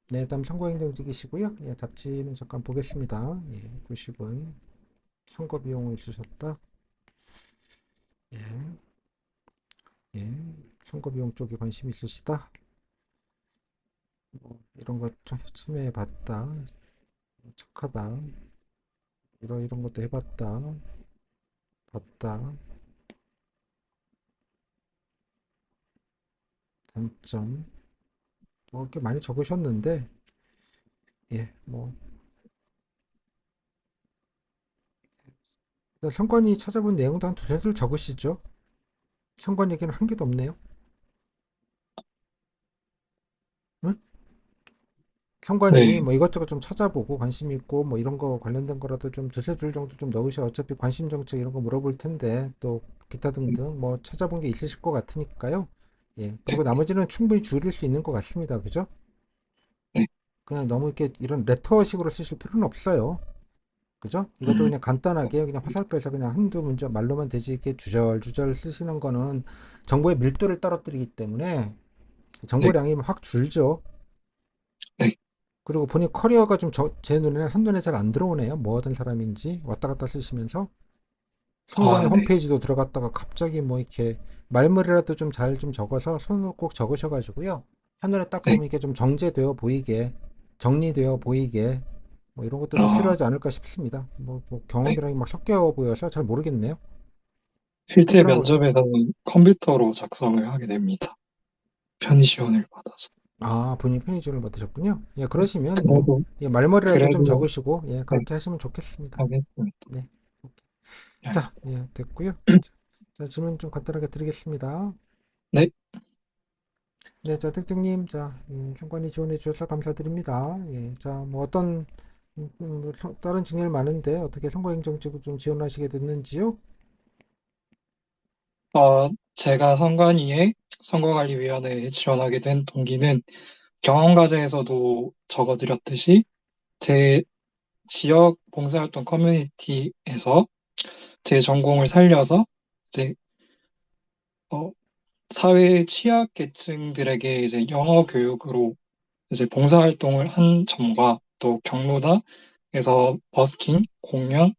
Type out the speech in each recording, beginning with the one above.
네, 다음 선거행정직이시고요. 예, 답지는 잠깐 보겠습니다. 예, 90은 선거 비용을 주셨다. 예, 예, 선거 비용 쪽에 관심 있으시다. 뭐, 이런 것 좀 참여해봤다. 착하다. 이런 것도 해봤다. 봤다. 단점. 뭐, 이렇게 많이 적으셨는데, 예, 뭐, 일단 선관위 찾아본 내용도 한 두세 줄 적으시죠. 선관 얘기는 한 개도 없네요. 응? 선관위 네, 뭐 이것저것 좀 찾아보고 관심 있고 뭐 이런 거 관련된 거라도 좀 두세 줄 정도 좀 넣으셔. 어차피 관심 정책 이런 거 물어볼 텐데 또 기타 네, 등등 뭐 찾아본 게 있으실 것 같으니까요. 예. 네, 그리고 나머지는 충분히 줄일 수 있는 것 같습니다. 그죠? 네. 그냥 너무 이렇게 이런 레터식으로 쓰실 필요는 없어요. 그죠? 이것도 음, 그냥 간단하게 그냥 화살표에서 그냥 한두 문자 말로만 되지 이렇게 주절주절 쓰시는 거는 정보의 밀도를 떨어뜨리기 때문에 네, 정보량이 확 줄죠. 네. 그리고 본인 커리어가 좀 제 눈에는 한눈에 잘 안 들어오네요. 뭐 하던 사람인지 왔다 갔다 쓰시면서 선관위 아, 네, 홈페이지도 들어갔다가 갑자기 뭐 이렇게 말머리라도 좀 잘 좀 적어서 손으로 꼭 적으셔가지고요. 한눈에 딱 네. 보면 이게 좀 정제되어 보이게 정리되어 보이게 뭐 이런 것도 좀 아, 필요하지 않을까 싶습니다. 뭐 네. 경험이랑 막 섞여 보여서 잘 모르겠네요. 실제 프로그램을 면접에서는 컴퓨터로 작성을 하게 됩니다. 편의 지원을 받아서. 본인 편의 지원을 받으셨군요. 예, 네. 그러시면 뭐 그래도, 예, 말머리라도 좀 그래도, 적으시고 예, 네, 그렇게 하시면 좋겠습니다. 하겠습니다. 네. 네, 자, 예, 됐고요. 자, 질문 좀 간단하게 드리겠습니다. 네. 네, 자, 택택님, 자, 상관이 지원해 주셔서 감사드립니다. 예, 자, 뭐 어떤 다른 직렬 많은데 어떻게 선거행정직을 좀 지원하시게 됐는지요? 제가 선관위에 선거관리위원회에 지원하게 된 동기는 경험과제에서도 적어드렸듯이 제 지역 봉사활동 커뮤니티에서 제 전공을 살려서 이제 어, 사회 취약계층들에게 이제 영어 교육으로 이제 봉사활동을 한 점과 또 경로당에서 버스킹, 공연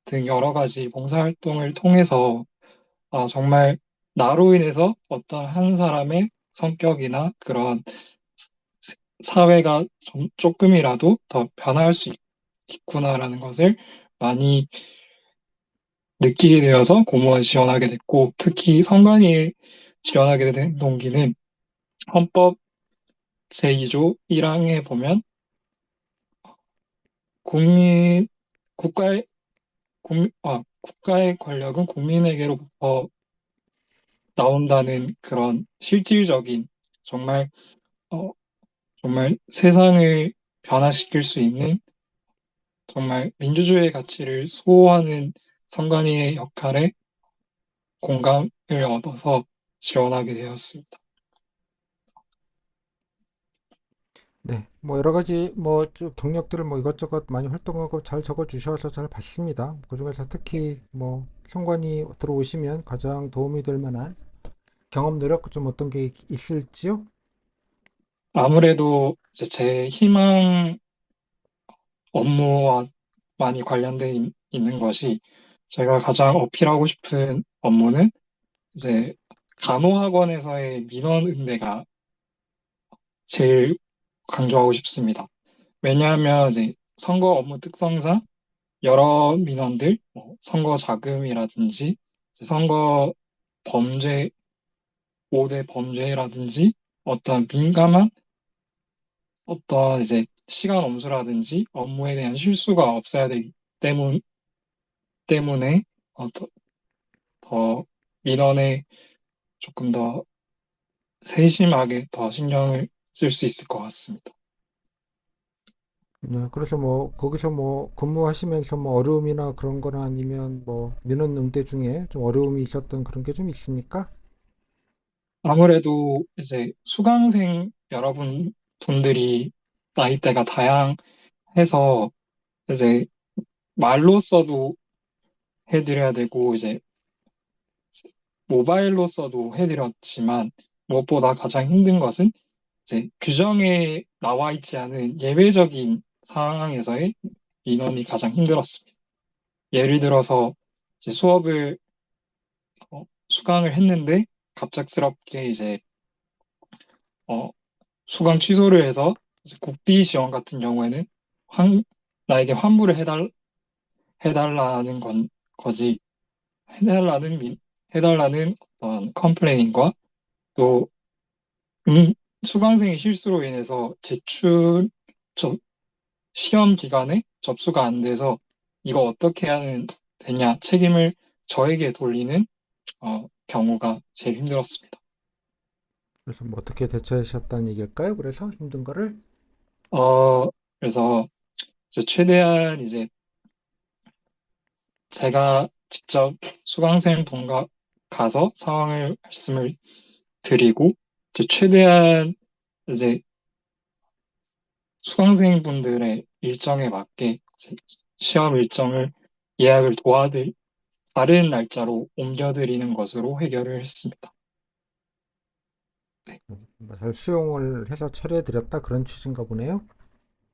등 여러 가지 봉사활동을 통해서 정말 나로 인해서 어떤 한 사람의 성격이나 그런 사회가 좀 조금이라도 더 변화할 수 있구나라는 것을 많이 느끼게 되어서 공무원 지원하게 됐고, 특히 선관위에 지원하게 된 동기는 헌법 제2조 1항에 보면 국민, 국가의, 국가의 권력은 국민에게로부터 나온다는 그런 실질적인 정말, 어, 정말 세상을 변화시킬 수 있는 정말 민주주의의 가치를 수호하는 선관위의 역할에 공감을 얻어서 지원하게 되었습니다. 네, 뭐 여러 가지 뭐쭉 경력들을 뭐 이것저것 많이 활동하고 잘 적어 주셔서 잘 봤습니다. 그중에서 특히 뭐 선관위 들어오시면 가장 도움이 될 만한 경험 노력 좀 어떤 게 있을지요? 아무래도 이제 제 희망 업무와 많이 관련돼 있는 것이 제가 가장 어필하고 싶은 업무는 이제 간호학원에서의 민원 응대가 제일 강조하고 싶습니다. 왜냐하면 이제 선거 업무 특성상 여러 민원들, 뭐 선거 자금이라든지 이제 선거 범죄, 5대 범죄라든지 어떤 민감한 어떤 이제 시간 엄수라든지 업무에 대한 실수가 없어야 되기 때문에 더 민원에 조금 더 세심하게 더 신경을 쓸 수 있을 것 같습니다. 네, 그래서 뭐 거기서 뭐 근무하시면서 뭐 어려움이나 그런 거나 아니면 뭐 민원 응대 중에 좀 어려움이 있었던 그런 게 좀 있습니까? 아무래도 이제 수강생 분들이 나이대가 다양해서 이제 말로써도 해드려야 되고 이제 모바일로써도 해드렸지만 무엇보다 가장 힘든 것은 이제 규정에 나와 있지 않은 예외적인 상황에서의 민원이 가장 힘들었습니다. 예를 들어서 이제 수업을 수강을 했는데 갑작스럽게 이제 어, 수강 취소를 해서 이제 국비 지원 같은 경우에는 환, 나에게 환불을 해달라는 거지. 해달라는, 해달라는 어떤 컴플레인과 또 음, 수강생의 실수로 인해서 저, 시험 기간에 접수가 안 돼서 이거 어떻게 하면 되냐 책임을 저에게 돌리는 경우가 제일 힘들었습니다. 그래서 뭐 어떻게 대처하셨다는 얘기일까요? 그래서 힘든 거를. 그래서 이제 최대한 이제 제가 직접 수강생 분과 가서 상황을 말씀을 드리고 이제 최대한 이제 수강생분들의 일정에 맞게 이제 시험 일정을 예약을 다른 날짜로 옮겨드리는 것으로 해결을 했습니다. 네, 뭐잘 수용을 해서 처리해 드렸다 그런 취지인가 보네요.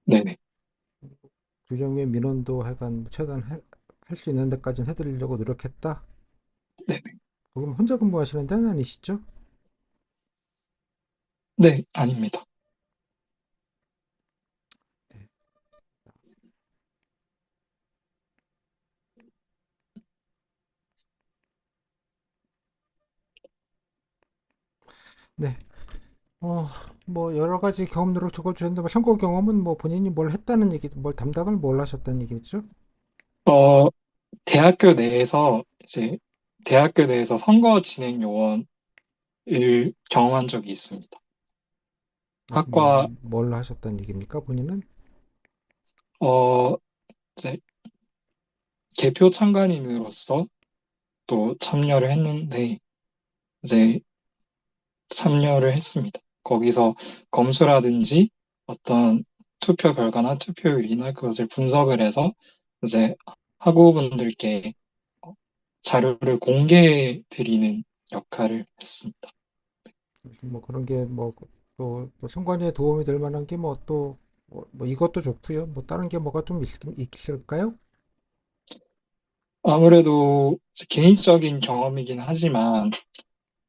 네네. 규정의 민원도 하여간 최대한 할 수 있는 데까지는 해드리려고 노력했다. 네네. 그럼 혼자 근무하시는 데는 아니시죠? 네, 아닙니다. 네. 어, 뭐 여러 가지 경험들을 적어주셨는데 뭐 선거 경험은 뭐 본인이 뭘 했다는 얘기, 뭘 담당을 뭘 하셨다는 얘기죠? 어, 대학교 내에서 이제 대학교 내에서 선거 진행 요원을 경험한 적이 있습니다. 그래서 학과 뭘 하셨다는 얘기입니까, 본인은? 어, 이제 개표 참관인으로서 또 참여를 했는데 이제 참여를 했습니다. 거기서 검수라든지 어떤 투표 결과나 투표율이나 그것을 분석을 해서 이제 학우분들께 어, 자료를 공개해 드리는 역할을 했습니다. 뭐 그런 게 뭐 또 뭐 선관위에 도움이 될 만한 게 뭐 또 뭐 이것도 좋고요. 뭐 다른 게 뭐가 좀 있을까요? 아무래도 개인적인 경험이긴 하지만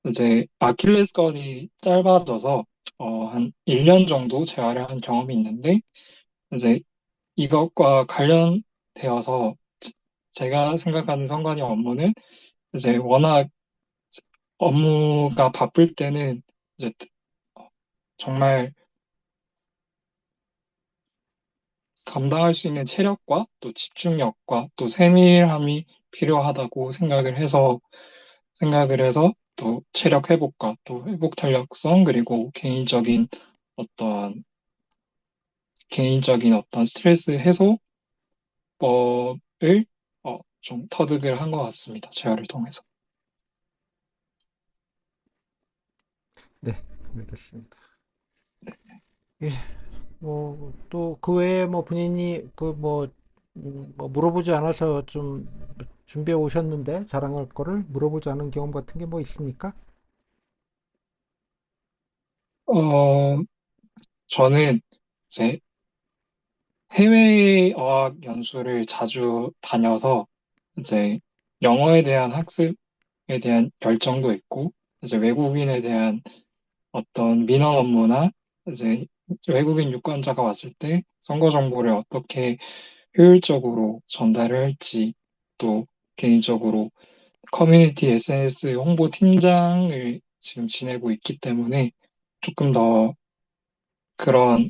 이제 아킬레스건이 짧아져서 한 1년 정도 재활을 한 경험이 있는데 이제 이것과 관련되어서 제가 생각하는 선관위 업무는 이제 워낙 업무가 바쁠 때는 이제 정말 감당할 수 있는 체력과 또 집중력과 또 세밀함이 필요하다고 생각을 해서 또 체력 회복과 또 회복 탄력성 그리고 어떤 개인적인 어떤 스트레스 해소법을 좀 터득을 한 것 같습니다. 재활을 통해서. 네, 알겠습니다. 예, 뭐 또 그 외에 뭐 본인이 그 뭐 물어보지 않아서 좀 준비해 오셨는데 자랑할 거를 물어보지 않은 경험 같은 게 뭐 있습니까? 어, 저는 이제 해외 어학 연수를 자주 다녀서 이제 영어에 대한 학습에 대한 열정도 있고, 이제 외국인에 대한 어떤 민원 업무나 이제 외국인 유권자가 왔을 때 선거 정보를 어떻게 효율적으로 전달을 할지, 또 개인적으로 커뮤니티 SNS 홍보 팀장을 지금 지내고 있기 때문에 조금 더 그런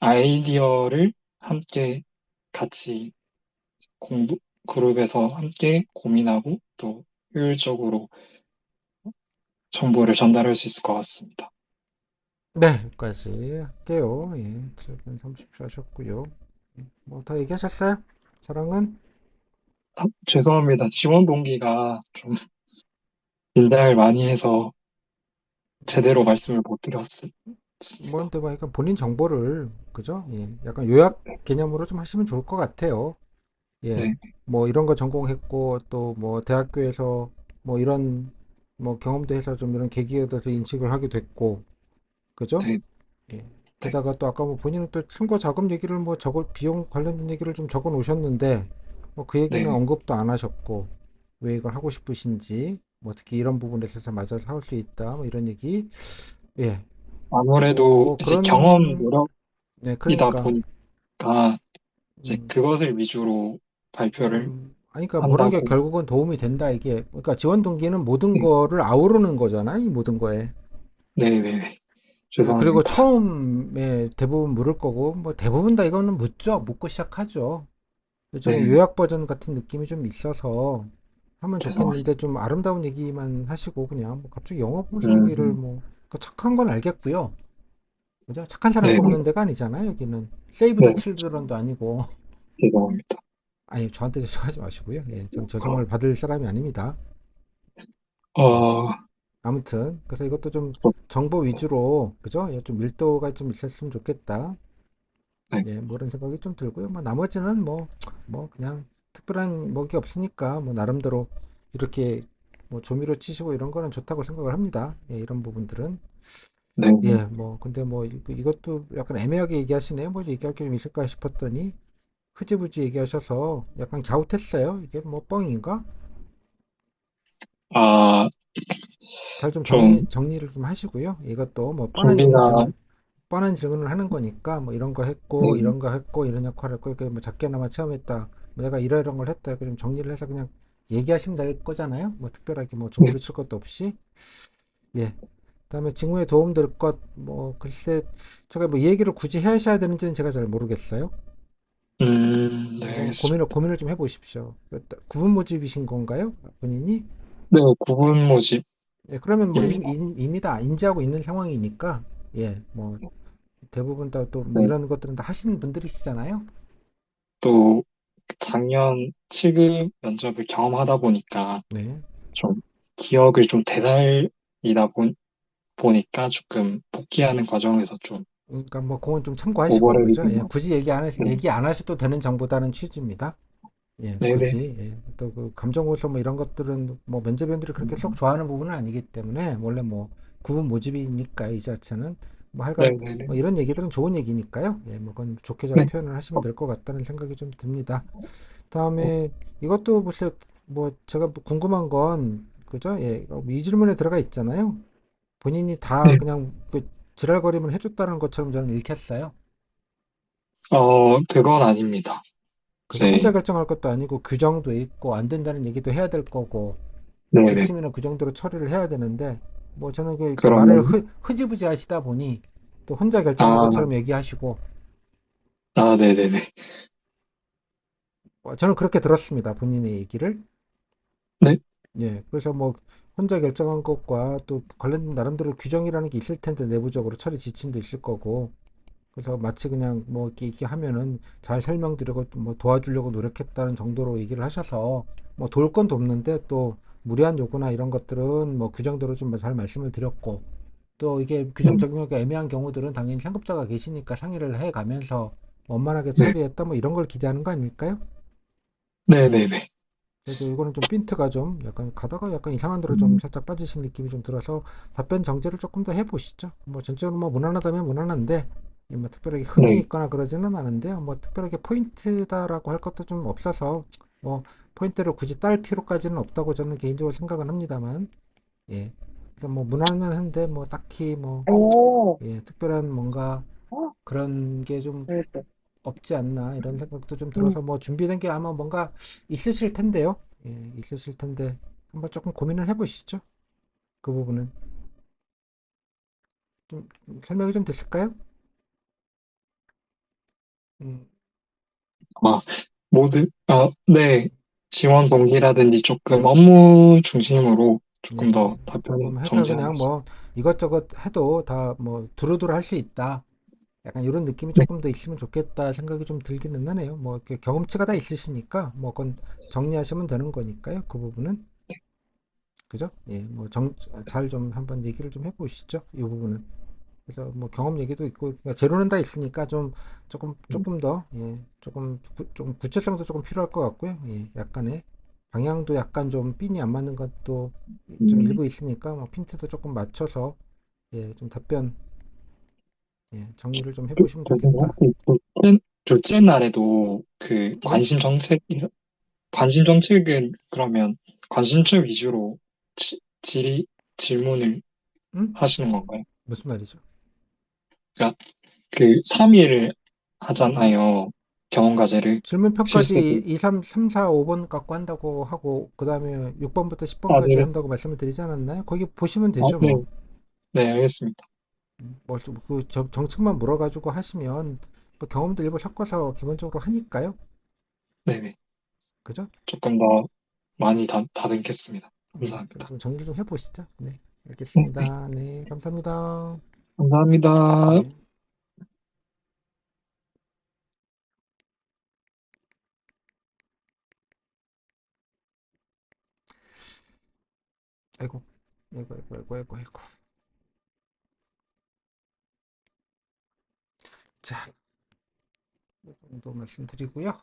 아이디어를 함께 같이 공부, 그룹에서 함께 고민하고 또 효율적으로 정보를 전달할 수 있을 것 같습니다. 네, 여기까지 할게요. 예, 7분 30초 하셨고요. 뭐 더 얘기하셨어요? 자랑은? 죄송합니다. 지원 동기가 좀 긴장을 많이 해서 제대로 뭐, 말씀을 못 드렸습니다. 뭔데 뭐 약간 본인 정보를 그죠? 예, 약간 요약 개념으로 좀 하시면 좋을 것 같아요. 예, 네, 뭐 이런 거 전공했고 또 뭐 대학교에서 뭐 이런 뭐 경험도 해서 좀 이런 계기에 대해서 인식을 하게 됐고 그죠? 네, 예. 네, 게다가 또 아까 뭐 본인은 또 친구 자금 얘기를 뭐 적어 비용 관련된 얘기를 좀 적어 놓으셨는데 뭐 그 얘기는 네. 언급도 안 하셨고 왜 이걸 하고 싶으신지 뭐 특히 이런 부분에 있어서 맞아서 할 수 있다 뭐 이런 얘기 예 아무래도 뭐 이제 경험 그런 노력이다 네 그러니까 보니까 이제 음, 그것을 위주로 발표를 아니 그러니까 뭐라는 게 한다고. 결국은 도움이 된다 이게 그러니까 지원 동기는 모든 네, 거를 아우르는 거잖아 이 모든 거에 네네네. 그리고 죄송합니다. 처음에 대부분 물을 거고 뭐 대부분 다 이거는 묻죠 묻고 시작하죠 일종의 네, 요약 버전 같은 느낌이 좀 있어서 하면 죄송합니다. 좋겠는데 좀 아름다운 얘기만 하시고 그냥 뭐 갑자기 영어 봉사 얘기를 음, 뭐 그러니까 착한 건 알겠고요 그죠 착한 사람 네네. 뽑는 데가 아니잖아요 여기는 세이브 더 네, 칠드런도 아니고 죄송합니다. 아니 저한테 하지 마시고요 예, 전 저정을 받을 사람이 아닙니다 예. 어, 아무튼 그래서 이것도 좀 또, 정보 위주로 그죠? 예, 좀 밀도가 좀 있었으면 좋겠다. 네, 예, 뭐 이런 생각이 좀 들고요. 뭐 나머지는 뭐 그냥 특별한 뭐게 없으니까 뭐 나름대로 이렇게 뭐 조미료 치시고 이런 거는 좋다고 생각을 합니다. 예, 이런 부분들은 네. 예, 뭐 근데 뭐 이것도 약간 애매하게 얘기하시네요. 뭐 얘기할 게 좀 있을까 싶었더니 흐지부지 얘기하셔서 약간 갸웃했어요. 이게 뭐 뻥인가? 아, 잘 좀 좀 정리를 좀 하시고요. 이것도 뭐 준비나, 뻔한 질문을 하는 거니까 뭐 이런 거 했고 네, 이런 거 했고 이런 역할을 했고 이렇게 뭐 작게나마 체험했다. 뭐 내가 이런 걸 했다. 이렇게 좀 정리를 해서 그냥 얘기하시면 될 거잖아요. 뭐 특별하게 뭐 네, 조미료 칠 것도 없이. 예. 그다음에 직무에 도움 될 것 뭐 글쎄 제가 뭐 이 얘기를 굳이 하셔야 되는지는 제가 잘 모르겠어요. 네, 이건 알겠습니다. 고민을 좀 해보십시오. 구분 모집이신 건가요? 본인이? 네, 구분 모집입니다. 예, 그러면 뭐 이미 다 인지하고 있는 상황이니까 예, 뭐 대부분 다 또 뭐 네, 이런 것들은 다 하시는 분들이시잖아요. 또 작년 7급 면접을 경험하다 보니까 네. 좀 기억을 좀 되살리다 보니까 조금 복귀하는 과정에서 좀 그러니까 뭐 그건 좀 참고하시고 오버랩이 그죠? 된 예, 것 굳이 같습니다. 네, 얘기 안 하셔도 되는 정보다는 취지입니다. 예, 네네. 굳이 예, 또 그 감정 요소 뭐 이런 것들은 뭐 면접위원들이 그렇게 속 좋아하는 부분은 아니기 때문에 원래 뭐 구분 모집이니까 이 자체는 뭐 하여간 네네네. 뭐 이런 얘기들은 좋은 얘기니까요. 예, 뭐 그건 좋게 잘 네. 표현을 하시면 될 것 같다는 생각이 좀 듭니다. 어, 다음에 이것도 글쎄 뭐 제가 뭐 궁금한 건 그죠? 예, 이 질문에 들어가 있잖아요. 본인이 다 네. 그냥 그 지랄거림을 해줬다는 것처럼 저는 읽혔어요. 그건 아닙니다. 그래서 혼자 이제, 결정할 것도 아니고 규정도 있고 안 된다는 얘기도 해야 될 거고 네네. 지침이나 그 정도로 처리를 해야 되는데 뭐 저는 이렇게 말을 그러면, 흐지부지 하시다 보니 또 혼자 결정한 아, 것처럼 얘기하시고 네네네. 저는 그렇게 들었습니다. 본인의 얘기를. 네, 예. 그래서 뭐 혼자 결정한 것과 또 관련된 나름대로 규정이라는 게 있을 텐데 내부적으로 처리 지침도 있을 거고 그래서 마치 그냥 뭐 이렇게 하면은 잘 설명드리고 뭐 도와주려고 노력했다는 정도로 얘기를 하셔서 뭐 도울 건 돕는데 또 무리한 요구나 이런 것들은 뭐 규정대로 좀 잘 말씀을 드렸고 또 이게 규정 네, 적용하기가 애매한 경우들은 당연히 상급자가 계시니까 상의를 해 가면서 원만하게 네, 처리했다 뭐 이런 걸 기대하는 거 아닐까요? 네네네. 그래서 이거는 좀 핀트가 좀 약간 가다가 약간 이상한 데로 좀 음, 살짝 빠지신 느낌이 좀 들어서 답변 정제를 조금 더 해보시죠. 뭐 전체적으로 뭐 무난하다면 무난한데 뭐 특별하게 흠이 네, 있거나 그러지는 않은데요. 뭐 특별하게 포인트다라고 할 것도 좀 없어서 뭐 포인트를 굳이 딸 필요까지는 없다고 저는 개인적으로 생각은 합니다만 예. 그래서 뭐 무난한데 뭐 딱히 뭐 오, 예, 특별한 뭔가 어, 그런 게 좀 그랬어. 없지 않나 이런 생각도 좀 음, 들어서 뭐 준비된 게 아마 뭔가 있으실 텐데요. 예, 있으실 텐데 한번 조금 고민을 해보시죠. 그 부분은 좀 설명이 좀 됐을까요? 음, 아, 네. 지원 동기라든지 조금 업무 중심으로 조금 네, 더 답변 조금 해서 그냥 정제하겠습니다. 뭐 이것저것 해도 다 뭐 두루두루 할 수 있다. 약간 이런 느낌이 네, 조금 더 있으면 좋겠다 생각이 좀 들기는 하네요. 뭐 이렇게 경험치가 다 있으시니까 뭐 그건 정리하시면 되는 거니까요. 그 부분은 그죠? 예, 뭐 잘 좀 한번 얘기를 좀 해보시죠. 이 부분은. 그래서 뭐 경험 얘기도 있고 그러니까 재료는 다 있으니까 좀 조금 더 예, 조금 구체성도 조금 필요할 것 같고요. 예, 약간의 방향도 약간 좀 삔이 안 맞는 것도 좀 음, 일부 있으니까 뭐 핀트도 조금 맞춰서 예, 좀 답변 예, 정리를 좀 해보시면 그리고 좋겠다. 혹시 둘째 날에도 그 네? 관심 정책은 그러면 관심책 위주로 질문을 응? 하시는 건가요? 무슨 말이죠? 그러니까 그 3일을 하잖아요. 경험과제를 질문 평가지 실습을. 2, 3, 3, 4, 5번 갖고 한다고 하고 그 다음에 6번부터 아, 10번까지 네. 한다고 말씀을 드리지 않았나요? 거기 보시면 아, 되죠, 네. 뭐. 네, 알겠습니다. 뭐그 정책만 물어가지고 하시면 뭐 경험도 일부 섞어서 기본적으로 하니까요. 네네. 그죠? 조금 더 많이 다듬겠습니다. 그럼 감사합니다. 좀 정리 좀 해보시죠. 네, 네, 네. 알겠습니다. 네, 감사합니다. 감사합니다. 네. 아이고, 아이고, 아이고, 아이고, 아이고, 아이고. 자, 이 정도 말씀드리고요.